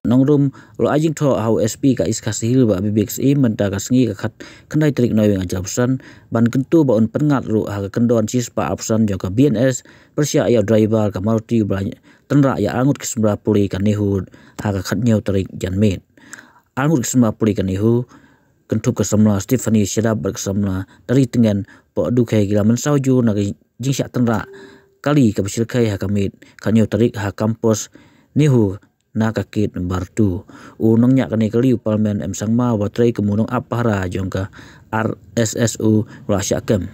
nongrum lo ajing tho hau SP ka iskasihil ba BBXI menta ka sengi ka khat khandai trik noi weng ajapsan ban kentu ba on Pynngat ru ha ka kendon cispa apsan jo ka BNS persia ya driver ka Maruti branya Tynrah ya angut kismra puli ka Nehu ha ka khat nyau trik janmet angut kismra puli ka Nehu kentu ka samla Stephanie Shadab berkesamla dari tengan po dukai gila mensauju na jingsya Tynrah kali ka besilkai ha kamit ka nyau trik ha kampus Nehu na kakit bartu unong nya kani kali upalmen sangma watrai kemunong apara jongka RSSU Russia Kham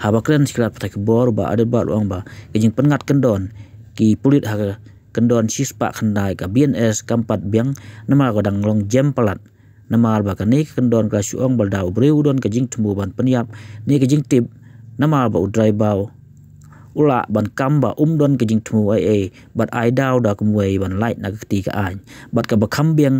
habakren siklat patai kebor ba Adelbert wang ba kejing Pynngat Kyndon ki pulit ha Kyndon sispa khandai ka BNS kampat biang nama godang long jam palat nama ba kani Kyndon ka suong baldau Briew don kejing tembu ban peniap ni kejing tip nama ba udrai bau ula ban kamba don kejing temu bat ai dau da kumwei ban light na keti ka an bat ka bakambiang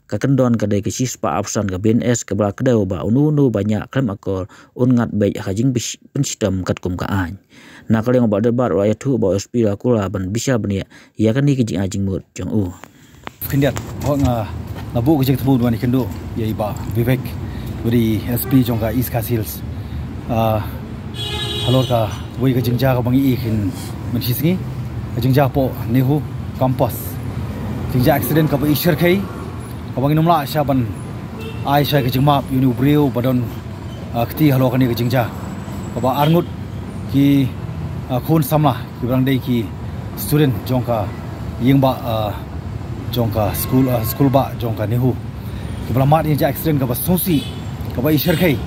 ka Kyndon ka dai ke sispa apsan ka BNS ka bra kedau ba unu banyak klem akor ungat bai ka jing pensistem kat kum ka an na kaleng ba debat raya tu ba SP la kula ban bisa bania ya kan ni kejing ajing mut jong u Kyndon ho nga labu kejing temu ban kendo ye ba Vivek beri SP jong ka East Coast Hills halor ka wei ka jingja ka bangi ikin mensisingi ka jingja po Nehu campus jingja accident ka ba ishar kai ka bangi numla syaban ai sya ka jingmap uni Briew badon kti halo ka ni ka jingja ka ba arngut ki khun samla ki brang dei ki student jongka yingba jongka school ba jongka Nehu ki blamat jingja accident ka ba susi ka ba ishar kai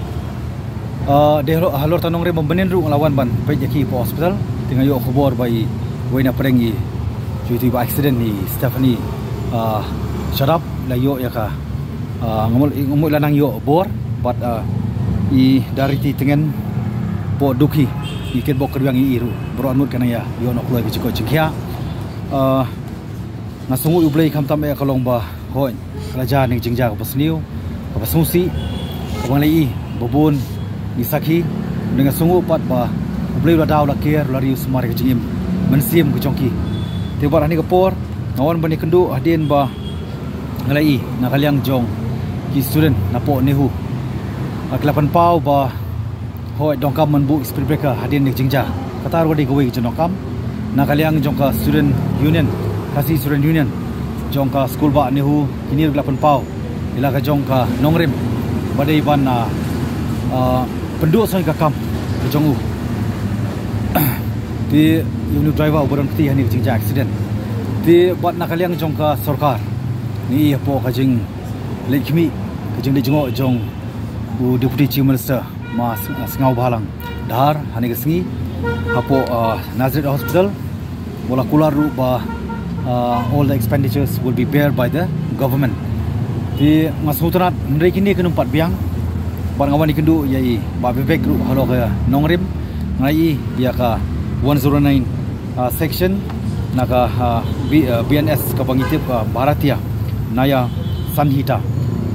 de halor tanong re membenin ru nglawan ban pe jaki po hospital tinga yo khobor bai wena prengi juti ba accident ni Stephanie sharap la yo ya ka ngomol lanang yo bor but I dari ti tengen po duki iket bok kerjang I iru bro anut kana ya yo nok loy bichiko chingya ngasungu ublei kham tam e kalong ba hoi raja ning jingja ka pasniu ka pasusi ka banglei bobun ni sakhi dengan sungu pat ba ublei la daw la ker la riu smar ke jingim mensim ke jongki te bar ani kapor ngawan bani kendu adien ba ngalai na kaliang jong ki student na po Nehu aklapan pau ba hoi dongkam menbu speed breaker adien ni jingja katar wadi goi jonokam na kaliang jong ka student union kasi student union jong ka school ba Nehu kini aklapan pau ila ka jong ka nongrem badai ban na penduk soi ka kam jongu ti unit driver obaron ti hani jingja accident ti bat na kaliang jong ka sarkar ni po ka jing lekmi ka jing le jongo jong u deputy chief minister ma sngau balang dar hani ka singi apo Nazareth hospital bola kularu ba all the expenditures will be bear by the government ti ngasutrat ndrei kini kenumpat biang ban ngawani kendu yai ba Vivek group halo ka nongrim ngai ya ka 109 section naka BNS ka pangitip Bharatiya Naya Sanhita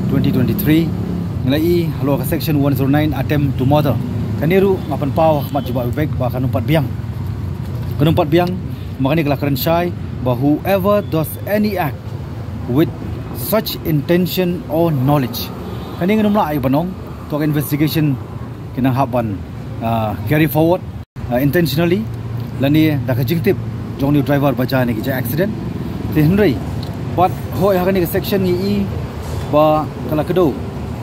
2023 ngai halo ka section 109 attempt to murder kaniru ngapan pau mat juba Vivek ba kanumpat biang makani kelakaran syai ba whoever does any act with such intention or knowledge kani ngunumla ai banong to investigation kinang haban carry forward intentionally lani dak jingtip jong new driver baja ni ki accident ti hnrei but hoi hakani ka section ni ba kala kedo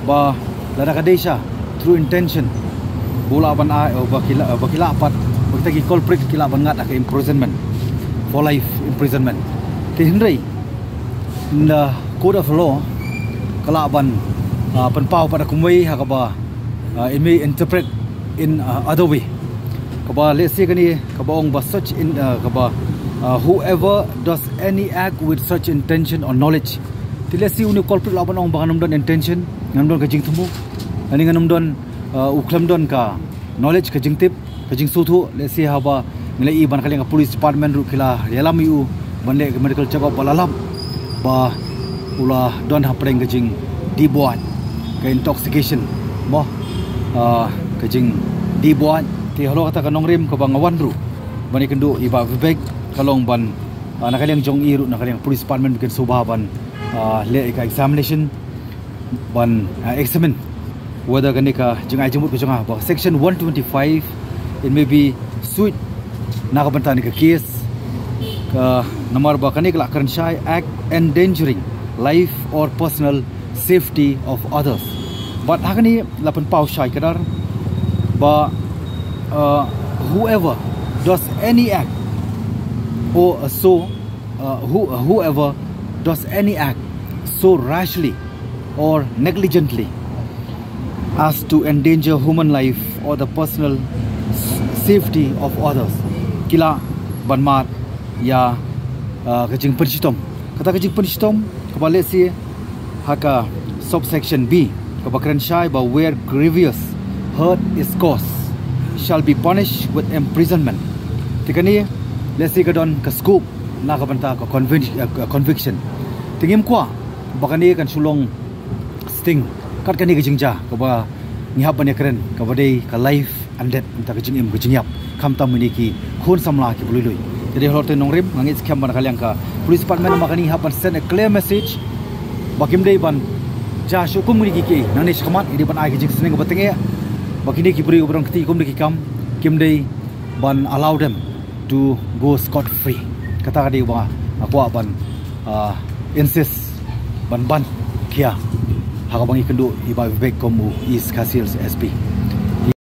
ba lada ka desha through intention bola ban ai bakila pat bagtagi culprit kila ban ngat ka imprisonment for life imprisonment ti hnrei in the code of law kala ban penpau pada kumwei hakaba it may interpret in other way kaba let's say kani kaba ong ba such in kaba whoever does any act with such intention or knowledge ti let's see uni culprit laban ong banganum don intention ngamdon ka jing thumu ani nganum don uklam don ka knowledge ka jing tip ka jing suthu let's see haba nilai ban kali nga police department ru kila yalam yu bande medical check up balalam ba ula don hapreng ka jing dibuat ke intoxication mo kejing dibuat ti halo kata kanong rim ka bangawan ru bani kendu iba Vivek kalong ban nakaliang jong iru nakaliang police department bikin subaban le ka examination ban examine whether kanika jengai jemut ko jonga ba section 125 it may be suit nakabanta ni ka case nomor ba kanika la karan shai act endangering life or personal safety of others but hakani lapan pau shai kadar ba whoever does any act or whoever does any act so rashly or negligently as to endanger human life or the personal safety of others kila banmat ya kajing pensitom kata kajing pensitom kabale si haka subsection B kabakran shai ba where grievous hurt is caused shall be punished with imprisonment tikani lesi kadon ka scoop na kabanta ka conviction tingim kwa bakani kan sulong sting kat kani kajingja kaba ngihap bane kren kabade ka life and death ta kajing im kajingyap khamtam mini ki khon samla ki bulului jadi horte nongrim ngangit kham ban kaliang ka police department makani hapan send a clear message bakim dei ban ja syukum mini ki nani skhamat idi ban ai kajing seneng batenge bakini ki buri obrang kti kum ki kam kim dei ban allow them to go scot free kata kadi ba aku ban insist ban kia hakabangi kendo iba bebek komu is Kasils SP